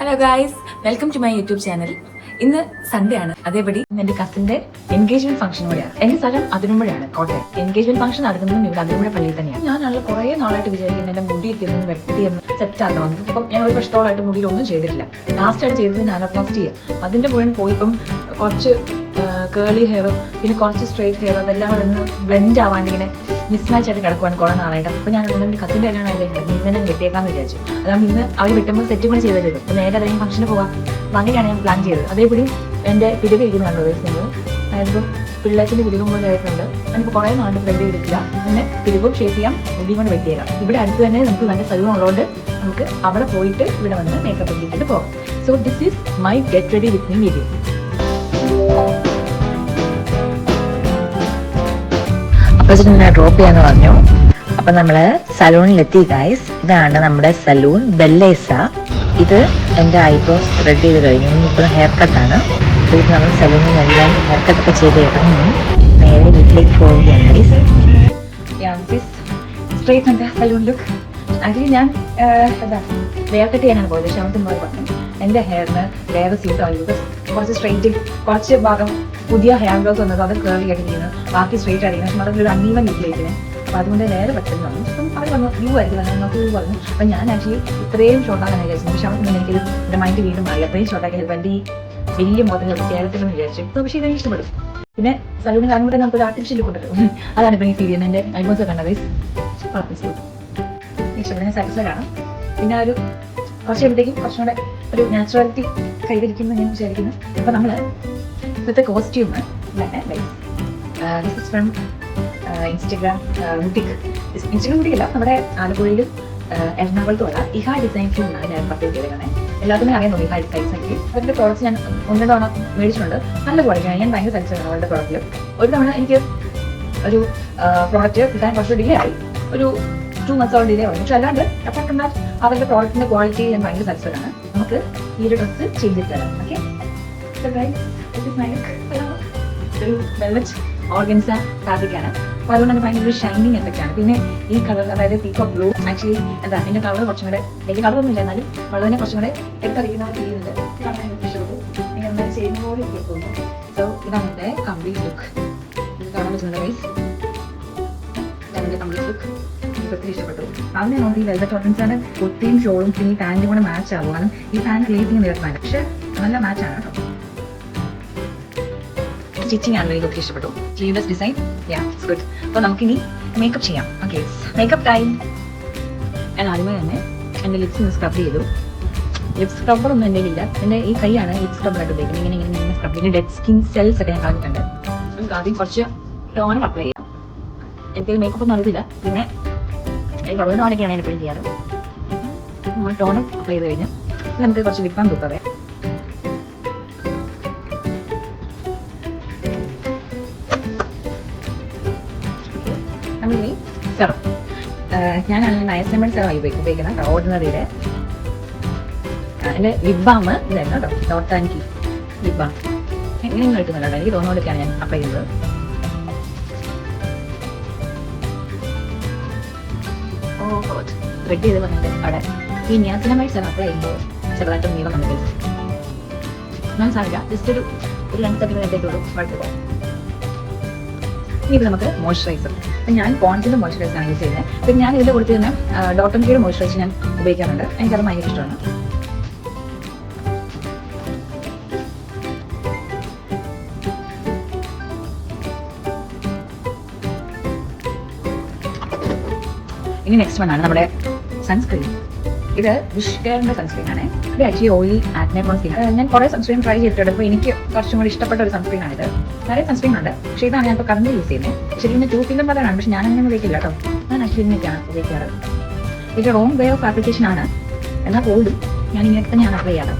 Hello guys, welcome to my YouTube channel. ഇന്ന് Sunday ആണ്. അതേപടി എന്റെ കസിന്റെ എൻഗേജ്മെന്റ് ഫംഗ്ഷൻ കൂടെയാണ്. എന്റെ സ്ഥലം അതിരമ്പുഴയാണ്, കോട്ടയം. എൻഗേജ്മെന്റ് ഫംഗ്ഷൻ നടക്കുന്നതും ഇവിടെ അതിരമ്പുഴ പള്ളിയിൽ തന്നെയാണ്. ഞാനുള്ള കുറെ നാളായിട്ട് വിചാരിക്കുന്നത് എന്റെ മുടിയൊക്കെ ഒന്ന് വെട്ടിയൊന്ന് സെറ്റ് ആക്കണം. ഇപ്പം ഞാൻ ഒരു വർഷത്തോളായിട്ട് മുടിയിൽ ഒന്നും ചെയ്തിട്ടില്ല. ലാസ്റ്റ് ആയിട്ട് ചെയ്തത് നാനോപ്ലാസ്റ്റി ചെയ്യാം. അതിന്റെ മുഴുവൻ പോയിപ്പം കുറച്ച് കേളി ഹെയർ, പിന്നെ കുറച്ച് സ്ട്രേറ്റ് ഹെയർ, അതെല്ലാം കൂടെ ഒന്ന് ബ്ലെൻഡ് ആവാണ്ട് ഇങ്ങനെ മിസ്മാച്ച് ആയിട്ട് കിടക്കുവാണ് കുറെ നാളായിട്ട്. അപ്പൊ ഞാൻ എൻ്റെ കസിന്റെ കല്യാണം ആയിട്ട് ഇന്ന് വെട്ടിയേക്കാന്ന് വിചാരിച്ചു. അതാകുമ്പോൾ ഇന്ന് അവർ വെട്ടുമ്പോൾ സെറ്റ് കൂടെ ചെയ്ത് തരും. അപ്പോൾ നേരെ അതായത് ഫംഗ്ഷന് പോകാം. അപ്പം അങ്ങനെയാണ് ഞാൻ പ്ലാൻ ചെയ്തത്. അതേപടി എൻ്റെ പിരിവ് ഇരിക്കുന്ന കണ്ടു നിങ്ങൾ. അതായത് പിള്ളേച്ചിൻ്റെ പിരിവും പോലെ ആയിട്ടുണ്ട്. ഞാനിപ്പോൾ കുറേ നാളുണ്ട് ബ്ലെൻഡ് ചെയ്തിട്ടില്ല. അങ്ങനെ പിരിവും ഷേപ്പ് ചെയ്യാം, മുടി കൊണ്ട് വെട്ടിയേക്കാം. ഇവിടെ അടുത്ത് തന്നെ നമുക്ക് നല്ല സലൂൺ ഉള്ളതുകൊണ്ട് നമുക്ക് അവിടെ പോയിട്ട് ഇവിടെ വന്ന് മേക്കപ്പ് ചെയ്തിട്ട് പോകാം. So this is my get ready with me video. അപ്പോൾ ഡ്രോപ്പ് ചെയ്യാന്ന് പറഞ്ഞു. അപ്പൊ നമ്മള് സലൂണിലെത്തി ഗൈസ്. ഇതാണ് നമ്മുടെ സലൂൺ, ബെല്ലേസ. ഇത് എന്റെ ഐബ്രോസ് ത്രെഡ് ചെയ്ത് കഴിഞ്ഞു. ഇപ്പോൾ ഹെയർ കട്ടാണ്. ഇത് നമ്മൾ സലൂണിൽ എല്ലാം ഹെയർ കട്ടൊക്കെ ചെയ്ത് കഴിഞ്ഞു. നേരെ വീട്ടിലേക്ക് പോവുകയാണ് ഗൈസ്. സ്ട്രേറ്റ് ഉണ്ട് സലൂൺ ലുക്ക്. ആക്ച്വലി ഞാൻ ഹെയർ കട്ട് ചെയ്യാനാണ് പോയത്. ഷാമത്തിന് പറഞ്ഞു എന്റെ ഹെയറിന് വേറെ സ്യൂട്ട് ആയി. കുറച്ച് സ്ട്രെയിറ്റ്, കുറച്ച് ഭാഗം പുതിയ ഹെയർ ഗ്രോത്ത് വന്നത് അത് കേറി ആയിട്ടിരിക്കുന്നു, ബാക്കി സ്ട്രെയിറ്റ് ആയിരിക്കണം. പക്ഷെ അതൊരു അൺഈവൻ ലുക്കിലേക്ക്. അപ്പൊ അതുകൊണ്ട് നേരെ പെട്ടെന്ന് വന്നു. അപ്പം അവർ പറഞ്ഞു വ്യൂ ആയിരിക്കും നമുക്ക് വ്യൂ പറഞ്ഞു. അപ്പം ഞാൻ ആക്ച്വലി ഇത്രയും ഷോർട്ടാക്കാൻ വിചാരിച്ചു. പക്ഷെ അവിടെ നിന്ന് എനിക്കൊരു എൻ്റെ മൈൻഡ് വീണ്ടും മാറി. അത്രയും ഷോർട്ടാക്കി എൻ്റെ ഈ വലിയ മുഖത്തിന് കേരളത്തിലെന്ന് വിചാരിച്ചു. പക്ഷേ ഇതെനിക്ക് ഇഷ്ടപ്പെടും. പിന്നെ സലൂണിൽ കാണുമ്പോൾ തന്നെ നമുക്കൊരു ആർട്ടിഫിഷ്യൽ ലുക്ക് ഉണ്ടല്ലോ. അതാണ് ഇപ്പം ഈ ഫീൽ ചെയ്യുന്നത്. എൻ്റെ ഐബ്രോസ് കണ്ടത് ഇഷ്ടപ്പെടുന്ന സാറ്റിസ്ഫൈഡ് ആണ്. പിന്നെ ഒരു കുറച്ച് കഴിയുമ്പോഴത്തേക്കും കുറച്ചും കൂടെ ഒരു നാച്ചുറാലിറ്റി കൈവരിക്കുന്നു ഞാൻ വിചാരിക്കുന്നു. അപ്പം നമ്മൾ ഇപ്പോഴത്തെ costume this is from Instagram boutique. Instagram ബുട്ടിക്കല്ല, നമ്മുടെ ആലപ്പുഴയിലും എറണാകുളത്തുള്ള ഇഹ ഡിസൈൻസിൽ നിന്നാണ് ഞാൻ പർച്ചേസ് ചെയ്തേക്കുന്നത്. എല്ലാത്തിനും അറിയാൻ ഇഹ ഡിസൈൻസിൽ അവരുടെ പ്രോഡക്റ്റ്സ് ഞാൻ ഒന്ന് തവണ മേടിച്ചിട്ടുണ്ട്. നല്ല ക്വാളിറ്റിയാണ്. ഞാൻ ഭയങ്കര സാറ്റിസ്ഫൈഡ് അവരുടെ പ്രോഡക്റ്റിൽ. ഒരു തവണ എനിക്ക് ഒരു പ്രോഡക്റ്റ് കിട്ടാൻ കുറച്ച് ഡിലേ ആയി, ഒരു 2 months ഡിലേ ആയി. പക്ഷെ അല്ലാണ്ട് അപ്പാർട്ട് ഫ്രം ദാറ്റ് അവരുടെ പ്രോഡക്റ്റിന്റെ ക്വാളിറ്റി ഞാൻ ഭയങ്കര സാറ്റിസ്ഫൈഡ് ആണ്. നമുക്ക് ഈ ഒരു ഡ്രസ്സ് ചേഞ്ച് ചെയ്ത് തരാം. ഓക്കെ, ഒരു വെൽവെറ്റ് ഓർഗൻസ ഫാബ്രിക് ആണ്. അപ്പോൾ അതുകൊണ്ട് തന്നെ ഭയങ്കര ഒരു ഷൈനിങ് എഫക്റ്റ് ആണ്. പിന്നെ ഈ കളർ, അതായത് പീക്കോക്ക് ബ്ലൂ, ആക്ച്വലി എന്താ ഇതിന്റെ കളർ കുറച്ചും കൂടെ വലിയ കളറൊന്നും ഇല്ല, എന്നാലും വളരെ കുറച്ചും കൂടെ എടുത്തറിയുന്ന ചെയ്യുന്നുണ്ട്. ഇഷ്ടപ്പെട്ടു. നിങ്ങൾ എന്തായാലും ചെയ്യുന്ന പോലെ എനിക്ക് തോന്നുന്നു. സോ ഇതാണ് എൻ്റെ കംപ്ലീറ്റ് ലുക്ക്. ഇത് കാണാൻ പറ്റുന്ന വൈസ് എൻ്റെ കംപ്ലീറ്റ് ലുക്ക് എനിക്ക് ഒത്തിരി ഇഷ്ടപ്പെട്ടു. അതിനെ നോക്കി ഈ വെൽവെറ്റ് ഓർഗൻസാണ് ഒത്തിരിയും ഷോളും പിന്നെ ഈ പാൻറ്റും കൂടെ മാച്ച് ആവുകയാണ്. ഈ പാൻറ്റ് ലേസിങ് നിരക്കാണ്, പക്ഷെ നല്ല മാച്ചാണ് കേട്ടോ. സ്റ്റിച്ചിങ് ആണ് എനിക്ക് ഒത്തിരി ഇഷ്ടപ്പെട്ടു. Sleeveless design, it's good. അപ്പോൾ നമുക്കിനി മേക്കപ്പ് ചെയ്യാം. Okay, makeup time. ഞാൻ ആദ്യമേ തന്നെ എൻ്റെ ലിപ്സ് ഒന്ന് സ്ക്രബ് ചെയ്തു. ലിപ്സ് സ്ക്രബ്ബർ ഒന്നും എൻ്റെ ഇല്ല. എൻ്റെ ഈ കൈയാണ് ലിപ്സ് സ്ക്രബ്ബറായിട്ട് ഉപയോഗിക്കുന്നത്. ഇങ്ങനെ സ്ക്രബ് ചെയ്ത് ഡെഡ് സ്കിൻ സെൽസ് ഒക്കെ ഞാൻ കളഞ്ഞിട്ടുണ്ട്. നമുക്ക് ആദ്യം കുറച്ച് ടോണർ അപ്ലൈ ചെയ്യാം. എനിക്കൊരു മേക്കപ്പ് ഒന്നും അറിയില്ല. പിന്നെ എനിക്ക് ടോണൊക്കെയാണ് ഞാൻ എപ്പോഴും ചെയ്യാറ്. ടോണർ അപ്ലൈ ചെയ്ത് കഴിഞ്ഞാൽ നമുക്ക് കുറച്ച് ലിപ് ബാം തൂക്കാവേ. നമ്മളിനി സെറം, ഞാനാണ് നയസമൺ സെറം ഉപയോഗിക്കുന്നത് ഓർഡിനറിയുടെ. എൻ്റെ ലിപ് ബാം ഇതായിരുന്നു കേട്ടോ, dot and key lip balm. ഇങ്ങനെ കിട്ടുന്നുണ്ടോ? എനിക്ക് തോന്നുന്നതൊക്കെയാണ് ഞാൻ അപ്ലൈ ചെയ്തത്. ത്രെഡ് ചെയ്ത് വന്നിട്ട് അവിടെ ഈ നിയാസിനമൈഡ് സെറം അപ്ലൈ ചെയ്യുമ്പോൾ ചെറുതായിട്ട് നീളം വന്നിട്ട് ഞാൻ സാധിക്കാം. ജസ്റ്റ് ഒരു 2 മിനിറ്റേക്കുള്ളൂ കുഴപ്പമില്ല. ഇനി നമുക്ക് മോയ്സ്ചറൈസർ. അപ്പം ഞാൻ പോൺസിൻ്റെ മോയ്സ്ചറൈസറാണ് യൂസ് ചെയ്യുന്നത്. പിന്നെ ഞാൻ ഇതിൽ കൊടുത്തിരുന്ന ഡോട്ട് ആൻഡ് കീയുടെ മോയ്സ്ചറൈസർ ഞാൻ ഉപയോഗിക്കാറുണ്ട്. എനിക്കത് ഭയങ്കര ഇഷ്ടമാണ്. ഇനി നെക്സ്റ്റ് വണ്ണാണ് നമ്മുടെ സൺസ്ക്രീൻ. ഇത് വിഷ്കെയറിൻ്റെ സൺസ്ക്രീൻ ആണ്. ഇത് actually oily acne prone skin. ഞാൻ കുറേ സൺസ്ക്രീൻ ട്രൈ ചെയ്തിട്ടുണ്ട്. അപ്പോൾ എനിക്ക് കുറച്ചും കൂടി ഇഷ്ടപ്പെട്ട ഒരു സൺസ്ക്രീൻ ആണിത്. நிறைய സൺസ്ക്രീൻ ഉണ്ട്, പക്ഷേ ഇതാണ് ഞാൻ ഇപ്പോൾ കറണ്ട് യൂസ് ചെയ്യുന്നത്. പക്ഷേ ഇതിന് 2 ഫിംഗർ പതറാണ്, പക്ഷേ ഞാനങ്ങനെ ഉപയോഗിക്കില്ല കേട്ടോ. ഞാൻ ആക്ച്വലി ഇങ്ങനെയൊക്കെയാണ് ഉപയോഗിക്കാറ്. ഇത് റോങ് വേ ഓഫ് ആപ്ലിക്കേഷൻ ആണ്, എന്നാൽ പോലും ഞാൻ ഇങ്ങനെ തന്നെയാണ് അപ്ലൈ ചെയ്യാറ്.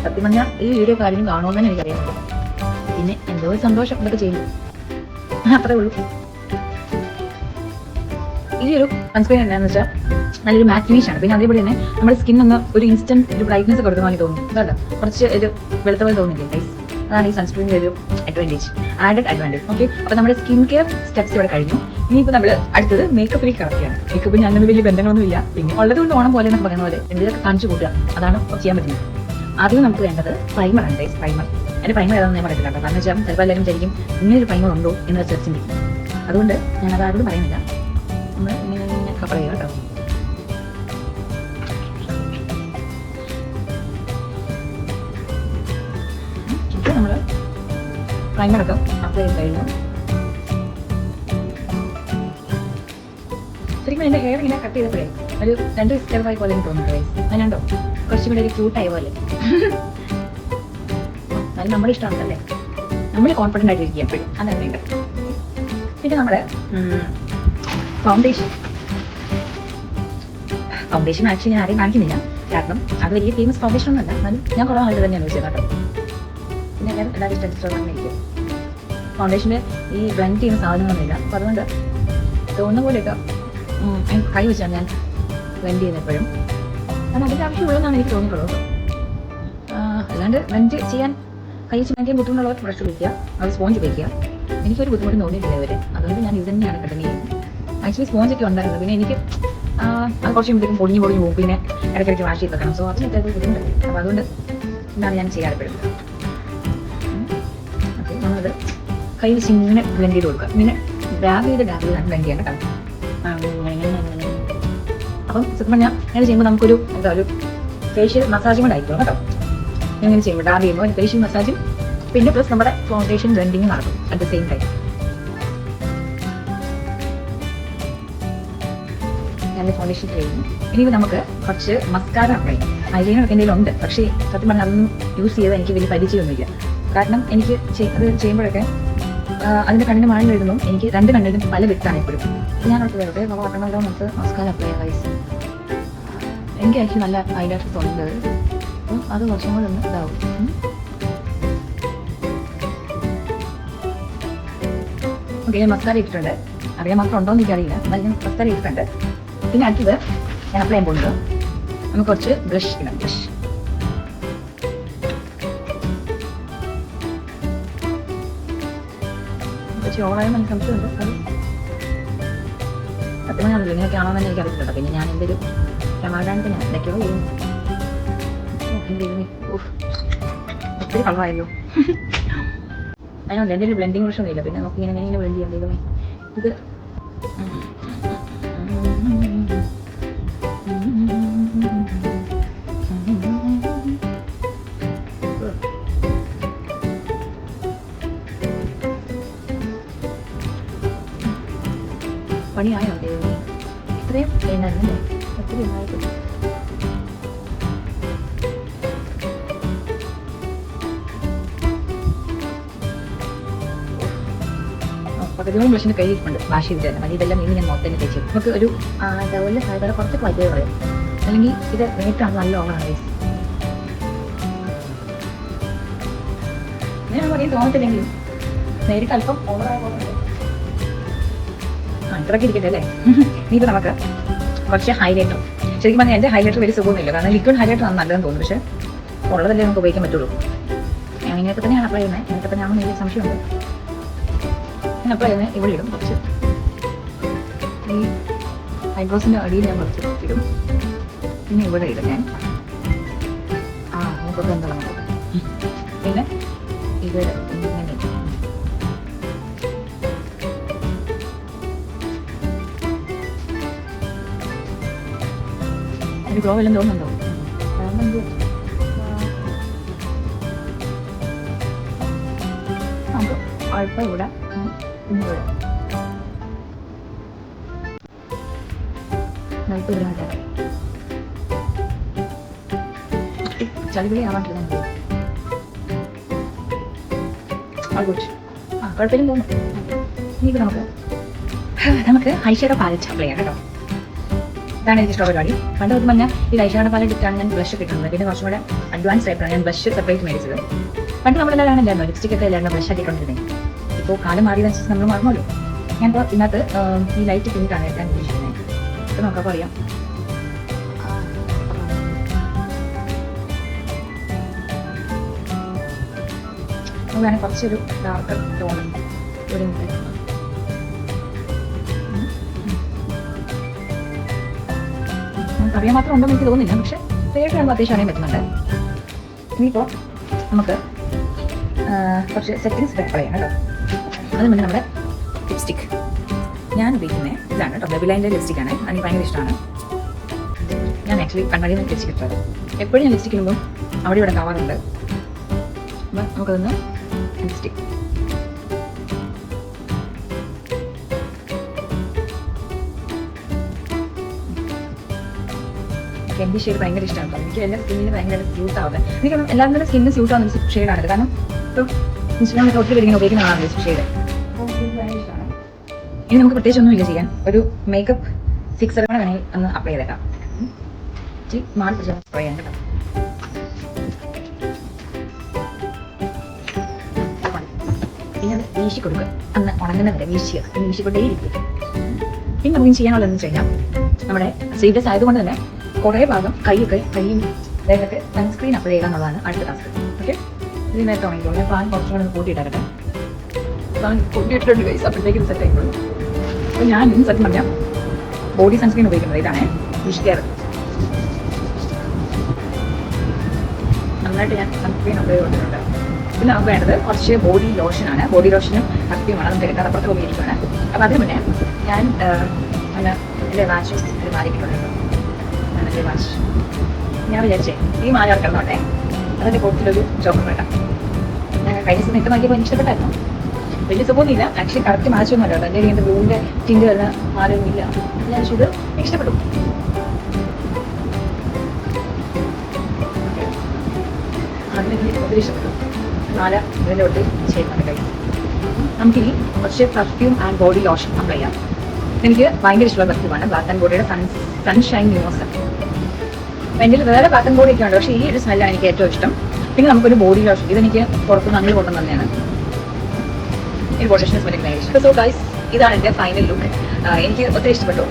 സത്യം പറഞ്ഞാൽ ഈ വീഡിയോ കാര്യം കാണുമെന്ന് തന്നെ എനിക്കറിയാം. പിന്നെ എന്തോ ഒരു സന്തോഷം ഇതൊക്കെ ചെയ്യുന്നു, അത്രേ ഉള്ളൂ. ഈ ഒരു സൺസ്ക്രീൻ എന്താണെന്ന് വെച്ചാൽ നല്ലൊരു മാറ്റ് ഫിനിഷ് ആണ്. പിന്നെ അതേപോലെ തന്നെ നമ്മുടെ സ്കിൻ ഒന്ന് ഒരു ഇൻസ്റ്റന്റ് ഒരു ബ്രൈറ്റ്നസ് കൊടുക്കുന്ന പോലെ തോന്നും. അതല്ല കുറച്ച് ഒരു വെളുത്ത പോലെ തോന്നില്ലേ ഗൈസ്. അതാണ് ഈ സൺസ്ക്രീനിൻ്റെ ഒരു അഡ്വാൻറ്റേജ്, ആഡഡ് അഡ്വാൻറ്റേജ്. ഓക്കെ, അപ്പോൾ നമ്മുടെ സ്കിൻ കെയർ സ്റ്റെപ്സ് ഇവിടെ കഴിഞ്ഞു. ഇനിയിപ്പോൾ നമ്മൾ അടുത്തത് മേക്കപ്പിലേക്ക് കറക്കുകയാണ്. മേക്കപ്പ് ഞാൻ അങ്ങനെ വലിയ ബന്ധങ്ങളൊന്നും ഇല്ല, പിന്നെ ഉള്ളത് കൊണ്ട് ഓണം പോലെ എന്നൊക്കെ പറയുന്ന പോലെ എന്തെങ്കിലുമൊക്കെ കാണിച്ചു കൂട്ടുക, അതാണ് ചെയ്യാൻ പറ്റുന്നത്. ആദ്യം നമുക്ക് വേണ്ടത് പ്രൈമറാണ് ഗൈസ്. പ്രൈമർ, എൻ്റെ പ്രൈമർ ഏതാണെന്ന് ഞാൻ പറയത്തില്ല കേട്ടോ. കാരണം വെച്ചാൽ ചിലപ്പോൾ എല്ലാവരും വിചാരിക്കും ഇങ്ങനൊരു പ്രൈമർ ഉണ്ടോ എന്ന് വെച്ചാൽ ചിന്തിക്കും. അതുകൊണ്ട് ഞാനത് ആരോടും പറയുന്നില്ല. നമ്മൾ ഇങ്ങനെ കവർ ചെയ്യുക കേട്ടോ. ഇത് നമ്മൾ പ്രൈമറൊക്കെ അപ്ലൈ ചെയ്ത് കഴിഞ്ഞു. ശരിക്കും എൻ്റെ ഹെയർ ഇങ്ങനെ കട്ട് ചെയ്തപ്പോഴേ ഒരു 2 സ്റ്റെപ്പായി പോലെ എനിക്ക് തോന്നുന്നു ഗൈസ്. അതിനുണ്ടോ കുറച്ചും കൂടി ഒരു ക്യൂട്ടായ പോലെ. അത് നമ്മുടെ ഇഷ്ടമാണല്ലേ, നമ്മൾ കോൺഫിഡൻ്റ് ആയിട്ടിരിക്കുക എപ്പോഴും, അതാണ് വേണ്ടത്. പിന്നെ നമ്മുടെ ഫൗണ്ടേഷൻ ആക്ച്വലി ഞാൻ ആരെയും കാണിക്കുന്നില്ല, കാരണം അത് വലിയ ഫേമസ് ഫൗണ്ടേഷൻ ഒന്നുമല്ല. എന്നാലും ഞാൻ കുറേ ആളുകൾ തന്നെയാണ് യൂസ് ചെയ്യുന്നത് കേട്ടോ. പിന്നെ എല്ലാവരും സ്റ്റഡിസ്റ്റോറിലേക്ക് ഫൗണ്ടേഷൻ്റെ ഈ ബ്ലെൻഡ് ചെയ്യുന്ന സാധനങ്ങളൊന്നുമില്ല. അപ്പോൾ അതുകൊണ്ട് തോന്നുന്ന പോലെയൊക്കെ കൈ വെച്ചാണ് ഞാൻ ബ്ലെൻഡ് ചെയ്യുന്നപ്പോഴും. കാരണം അതിൻ്റെ ആവശ്യമുള്ളതെന്നാണ് എനിക്ക് തോന്നിയിട്ടുള്ളത്. അല്ലാണ്ട് ബ്ലെൻഡ് ചെയ്യാൻ കൈ വെച്ച് ബ്ലെൻഡ് ചെയ്യാൻ ബുദ്ധിമുട്ടുള്ളവർ ബ്രഷ് ഉപയോഗിക്കുക, അത് സ്പോഞ്ച് ഉപയോഗിക്കുക. എനിക്കൊരു ബുദ്ധിമുട്ട് തോന്നിയിട്ടില്ല ഇവരെ, അതുകൊണ്ട് ഞാൻ ഇത് തന്നെയാണ് കണ്ടിന്യൂ ചെയ്യുന്നത്. ആക്ച്വലി സ്പോഞ്ചൊക്കെ ഉണ്ടായിരുന്നത്, പിന്നെ എനിക്ക് അത് കുറച്ച് കഴിയുമ്പോഴേക്കും പൊടിഞ്ഞു പോകും, പിന്നെ ഇടയ്ക്കിടയ്ക്ക് വാഷ് ചെയ്ത് വെക്കണം. സോ അതിനൊക്കെ ബുദ്ധിമുട്ടുണ്ട്. അപ്പോൾ അതുകൊണ്ട് എന്താണ് ഞാൻ ചെയ്യാറെപ്പോഴും. ഓക്കെ, നമ്മളത് കൈ വെച്ച് ഇങ്ങനെ ബ്ലെൻഡ് ചെയ്ത് കൊടുക്കുക. ഇങ്ങനെ ഗ്രാബ് ചെയ്ത് ബ്ലെൻഡ് ചെയ്യാൻ കേട്ടോ. അപ്പം സത്യം പറഞ്ഞാൽ അങ്ങനെ ചെയ്യുമ്പോൾ നമുക്കൊരു എന്താ ഒരു ഫേഷ്യൽ മസാജും കൂടെ ആയിരിക്കും കേട്ടോ. ഇങ്ങനെ ചെയ്യുമ്പോൾ ഡാബ് ചെയ്യുമ്പോൾ ഫേഷ്യൽ മസാജും പിന്നെ പ്ലസ് നമ്മുടെ ഫൗണ്ടേഷൻ ബ്ലെൻഡിങ് നടക്കും അറ്റ് ദ സെയിം ടൈം. ഞാൻ ഫൗണ്ടേഷൻ ചെയ്യുന്നു. ഇനി നമുക്ക് കുറച്ച് മസ്കാര അപ്ലൈ ചെയ്യാം. ഐലൈനർ എന്തെങ്കിലും ഉണ്ട്, പക്ഷേ സത്യം പറഞ്ഞാൽ അതൊന്നും യൂസ് ചെയ്താൽ എനിക്ക് വലിയ പരിചയമൊന്നുമില്ല. കാരണം എനിക്ക് അത് ചെയ്യുമ്പോഴൊക്കെ അതിൻ്റെ കണ്ണിന് മഴ എഴുതുന്നു, എനിക്ക് 2 കണ്ണിലും പല വ്യക്തമാണ് എപ്പോഴും. ഞാൻ ഓർത്ത് നോക്കണമെങ്കിൽ നമുക്ക് മസ്കാര അപ്ലൈ ചെയ്യാം ഗൈസ്. എനിക്ക് ആക്ച്വലി നല്ല ഐലൈനർ തോന്നുന്നത്, അപ്പം അത് കുറച്ചും കൂടെ ഒന്ന് ഇതാവും. ഓക്കെ, ഞാൻ മസ്കാര ഇട്ടിട്ടുണ്ട്. അറിയാൻ മാത്രം ഉണ്ടോ എന്ന് എനിക്കറിയില്ല, എന്നാലും ഞാൻ മസ്കാര ഇട്ടിട്ടുണ്ട്. പിന്നെ അടുത്തത് ഞാൻ അപ്ലൈ ചെയ്യാൻ പോകുന്നത് നമുക്ക് കുറച്ച് ബ്രഷ് ഇടാം. ബ്രഷ് കുറച്ച് ഓവറായ എനിക്ക് സംശയമുണ്ട്. അത് സത്യം ഞാനല്ലോ ഇങ്ങനെയൊക്കെ ആണോ എന്ന് എനിക്ക് അറിയില്ല. പിന്നെ ഞാൻ എൻ്റെ ഒരു സമാധാനത്തിന് എന്തൊക്കെയോ ചെയ്യുന്നു. ഒത്തിരി കളറായല്ലോ. അതിനുണ്ട് എൻ്റെ ഒരു ബ്ലെൻഡിങ് പ്രശ്നമൊന്നും ഇല്ല. പിന്നെ നമുക്ക് ഇങ്ങനെ ബ്ലെൻഡ് ചെയ്യാൻ ദൈവമേ. ഇത് പണിയായോ ദൈവമേ, ഇത്രയും വേണ്ടായിരുന്നല്ലേ, ഒത്തിരി ഉണ്ടായിക്കോട്ടെ. പകുതിയോളം ബ്ലഷിൻ്റെ കൈ ഇരിപ്പുണ്ട്, വാഷ് ചെയ്തിട്ട് മതി. ഇതെല്ലാം ഇനി ഞാൻ മൊത്തം തേച്ചു. നമുക്ക് ഒരു ഡബിളിൻ്റെ സാധനം കുറച്ച് വൈദ്യുതി പറയും, അല്ലെങ്കിൽ ഇത് റേറ്റാണ് നല്ല ഓവറാണ് ഗൈസ്. ഞാൻ പറയാൻ തോന്നത്തില്ലെങ്കിലും നേരിട്ട് അല്പം ഓവറായ പോലെ ഇത്രയൊക്കെ ഇരിക്കട്ടെ അല്ലേ. ഇനിയിപ്പോൾ നമുക്ക് കുറച്ച് ഹൈലൈറ്റർ. ശരിക്കും പറഞ്ഞാൽ എൻ്റെ ഹൈലൈറ്റർ വലിയ സുഖമൊന്നുമില്ല, കാരണം ലിക്വിഡ് ഹൈലൈറ്റർ ആണ് നല്ലതെന്ന് തോന്നുന്നു. പക്ഷേ ഉള്ളതല്ലേ നമുക്ക് ഉപയോഗിക്കാൻ പറ്റുള്ളൂ. ഞാൻ ഇങ്ങനെയൊക്കെ തന്നെയാണ് അപ്ലൈ ചെയ്യുന്നത്. ഇങ്ങനത്തെ തന്നെയാണെന്ന് വലിയ സംശയമുണ്ട്. ഞാൻ അപ്ലൈ ചെയ്യുന്നത് ഇവിടെ ഇടും. കുറച്ച് ഈ ഐബ്രോസിൻ്റെ അടിയിൽ ഞാൻ കുറച്ച് ഇടും. പിന്നെ ഇവിടെ ഇടും ഞാൻ. നമുക്കൊക്കെ എന്താ നമുക്ക് പിന്നെ ഇവിടെ ഇങ്ങനെ ഒരു ഗ്ലോ എല്ലാം തോന്നുന്നുണ്ടോ? നമുക്ക് അല്പം ഇവിടെ ചളിവിളി ആവാണ്ടിരുന്നത് കുഴപ്പമില്ല തോന്നും. ഇനിയിപ്പോൾ നമുക്ക് ഐഷയുടെ പാലറ്റ് അപ്ലൈ ചെയ്യാം കേട്ടോ. ഇതാണ് എനിക്ക് ഇഷ്ടമുള്ള പരിപാടി. പണ്ട് നോക്കുമ്പോൾ പറഞ്ഞാൽ ഈ ഐഷയുടെ പാലറ്റ് ഇട്ടാണ് ഞാൻ ബ്ലഷ് കിട്ടുന്നത്. പിന്നെ കുറച്ചും കൂടെ അഡ്വാൻസ് ആയിട്ടാണ് ഞാൻ ബ്ലഷ് സെപ്പറേറ്റ് മേടിച്ചത്. പണ്ട് നമ്മളെല്ലാം ഇല്ലായിരുന്നു, ലിപ്സ്റ്റിക് ഒക്കെ എല്ലാവരും ബ്ലഷ് ആക്കിക്കൊണ്ടിരുന്നത്. ഇപ്പോൾ കാലം മാറിയതനുസരിച്ച് നമ്മൾ മറന്നല്ലോ. ഞാനിപ്പോൾ ഇതിനകത്ത് ഈ ലൈറ്റ് പിന്നിട്ടാണ് എടുക്കാൻ ഉദ്ദേശിക്കുന്നത്. ഇത് നോക്കാം അറിയാം. വേണമെങ്കിൽ കുറച്ചൊരു ഡാർക്ക് ടോൺ ഇവിടെ ഉണ്ട്. അറിയാൻ മാത്രം ഉണ്ടെന്ന് എനിക്ക് തോന്നുന്നില്ല, പക്ഷെ നേരിട്ട് കാണുമ്പോൾ അത്യാവശ്യം അറിയാൻ പറ്റുന്നുണ്ട്. ഇനിയിപ്പോൾ നമുക്ക് കുറച്ച് സെറ്റിങ്സ് അപ്ലൈ ചെയ്യണം കേട്ടോ. അതിന് മുന്നേ നമ്മുടെ ലിപ്സ്റ്റിക് ഞാൻ ഉപയോഗിക്കുന്നത് ഇതാണ് കേട്ടോ, ബെബിലൈൻ്റെ ലിപ്സ്റ്റിക്കാണ്. എനിക്ക് ഭയങ്കര ഇഷ്ടമാണ്. ഞാൻ ആക്ച്വലി കണ്ണാടിയിൽ നിന്ന് ലിപ്സ്റ്റിക് ഇട്ടത്. എപ്പോഴും ഞാൻ ലിപ്സ്റ്റിക് ഇടുമ്പോൾ അവിടെ ഇവിടെ കാവാറുണ്ട്. അപ്പം നമുക്കതൊന്ന് ലിപ്സ്റ്റിക് എൻ്റെ ഷെയ്ഡ് ഭയങ്കര ഇഷ്ടമാണ് കേട്ടോ. എനിക്ക് എല്ലാ സ്കിന്നിന് ഭയങ്കര സ്യൂട്ട് ആവുന്നത്. എനിക്ക് എല്ലാവരുടെ സ്കിന്നിന് സ്യൂട്ട് ആവുന്ന ഷെയ്ഡാണ്. കാരണം ഇപ്പോൾ ഇൻസ്റ്റാഗ്രാമിൽ ഒത്തിരി പേര് ഇങ്ങനെ ഉപയോഗിക്കുന്നതാണ് ഷെയ്ഡ്. ഭയങ്കര ഇഷ്ടമാണ്. ഇനി നമുക്ക് പ്രത്യേകിച്ച് ഒന്നുമില്ല ചെയ്യാൻ. ഒരു മേക്കപ്പ് ഫിക്സർ കൂടെ വേണമെങ്കിൽ ഒന്ന് അപ്ലൈ ചെയ്തേക്കാം. മാറി പിടിച്ച് സ്പ്രേ ചെയ്യാൻ കേട്ടോ. പിന്നെ അത് വീശി കൊടുക്കുക. അന്ന് ഉണങ്ങുന്ന വരെ വീശിക്കൊണ്ടേ ഇരിക്കും. പിന്നെ നമുക്ക് ചെയ്യാനുള്ളതെന്ന് വെച്ച് കഴിഞ്ഞാൽ നമ്മുടെ സ്ലീവ്ലെസ് ആയതുകൊണ്ട് തന്നെ കുറേ ഭാഗം കൈയും ദേഹത്തൊക്കെ സൺസ്ക്രീൻ അപ്ലൈ ചെയ്യുക എന്നുള്ളതാണ് അടുത്ത ടാസ്ക്. ഓക്കെ, ഇത് നേരത്തെ ഉണങ്ങിക്കോളൂ. ഞാൻ പാൻ കുറച്ചുകൂടെ കൂട്ടിയിട്ടാകട്ടെ. പാൻ കൂട്ടിയിട്ടുണ്ട് ഗൈസ്. അപ്പോഴത്തേക്കും സെറ്റ് ആയിക്കോളൂ. അപ്പോൾ ഞാൻ സത്യം പറഞ്ഞാൽ ബോഡി സൺസ്ക്രീൻ ഉപയോഗിക്കുന്നത് ഇതാണ് വിഷ്കെയർ. നന്നായിട്ട് ഞാൻ സൺസ്ക്രീൻ അപ്ലൈ ചെയ്തിട്ടുണ്ട്. പിന്നെ നമുക്ക് വേണ്ടത് കുറച്ച് ബോഡി ലോഷനാണ്. ബോഡി ലോഷനും കറക്റ്റുമാണ്. നമുക്ക് എടുക്കാത്തപ്പുറത്ത് ഉപയോഗിക്കുകയാണ്. അപ്പോൾ അതിന് മുന്നേ ഞാൻ എൻ്റെ വാച്ച് ഇത് മാറിയിട്ടുണ്ടല്ലോ. വാച്ച് ഞാൻ വിചാരിച്ചേ ഈ മാല ഇറക്കണോട്ടെ. അതിൻ്റെ കൂട്ടത്തിലൊരു ചോക്ലേറ്റ് വേണ്ട. ഞാൻ കഴിഞ്ഞ ദിവസം ഇട്ട് നോക്കിയപ്പോൾ എനിക്ക് ഇഷ്ടപ്പെട്ടായിരുന്നു. വലിയ സുഖമൊന്നുമില്ല. ആക്ച്വലി കറക്റ്റ് മാച്ചൊന്നും അല്ല കേട്ടോ. എൻ്റെ ഇങ്ങനത്തെ ബ്ലൂവിൻ്റെ ടിൻ്റ് വരുന്ന മാലയൊന്നും ഇല്ല. ഞാൻ ഇത് ഇഷ്ടപ്പെട്ടു. അതിനെനിക്ക് ഒത്തിരി ഇഷ്ടപ്പെട്ടു. മാല ഇതിൻ്റെ തൊട്ട് ചെയ്യുന്നുണ്ട് കൈ. നമുക്കിനി കുറച്ച് perfume and body lotion apply ചെയ്യാം. എനിക്ക് ഭയങ്കര ഇഷ്ടമുള്ള പെർഫ്യൂമാണ് ബാത്ത് ആൻഡ് ബോഡിയുടെ സൺഷൈൻ ന്യൂസ്. എൻ്റെ വേറെ ബാത്ത് ആൻഡ് ബോഡിയൊക്കെ ഉണ്ട്, പക്ഷേ ഈ ഒരു സ്മെല്ലാണ് എനിക്ക് ഏറ്റവും ഇഷ്ടം. പിന്നെ നമുക്കൊരു ബോഡി ലോഷൻ, ഇതെനിക്ക് പുറത്തുനിന്ന് അങ്ങനെ കൊണ്ടു തന്നെയാണ്. ഈ ബോഡി ലോഷൻ സ്മെല്ലിന് ഭയങ്കര ഇഷ്ടം. സോ ഗൈസ്, ഇതാണ് എൻ്റെ ഫൈനൽ ലുക്ക്. എനിക്ക് ഒത്തിരി ഇഷ്ടപ്പെട്ടു.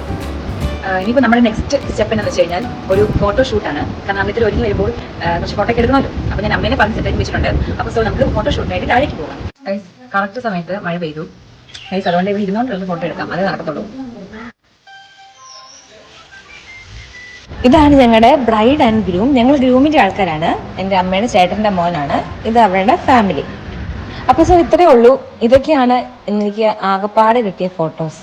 ഇനിയിപ്പോൾ നമ്മുടെ നെക്സ്റ്റ് സ്റ്റെപ്പ് എന്ന് വെച്ച് കഴിഞ്ഞാൽ ഒരു ഫോട്ടോഷൂട്ടാണ്. കാരണം അന്നത്തെ ഒരുങ്ങി വരുമ്പോൾ കുറച്ച് ഫോട്ടോ ഒക്കെ എടുക്കണമല്ലോ. അപ്പോൾ ഞാൻ അമ്മേനെ പറഞ്ഞ് സെറ്റ് വെച്ചിട്ടുണ്ട്. അപ്പോൾ സോ നമുക്ക് ഫോട്ടോഷൂട്ടിനായിട്ട് താഴേക്ക് പോകാം. ഗൈസ്, കറക്റ്റ് സമയത്ത് മഴ പെയ്തു. ഗൈസ്, അതുകൊണ്ട് ഇവിടെ ഇരുന്നോണ്ടുള്ള ഫോട്ടോ എടുക്കാം. അത് നടക്കത്തുള്ളൂ. ഇതാണ് ഞങ്ങളുടെ ബ്രൈഡ് ആൻഡ് ഗ്രൂം. ഞങ്ങൾ ഗ്രൂമിൻ്റെ ആൾക്കാരാണ്. എൻ്റെ അമ്മയുടെ ചേട്ടൻ്റെ മോനാണ്. ഇത് അവരുടെ ഫാമിലി. അപ്പോൾ സോ ഇത്രയേ ഉള്ളൂ. ഇതൊക്കെയാണ് എനിക്ക് ആകപ്പാടെ കിട്ടിയ ഫോട്ടോസ്.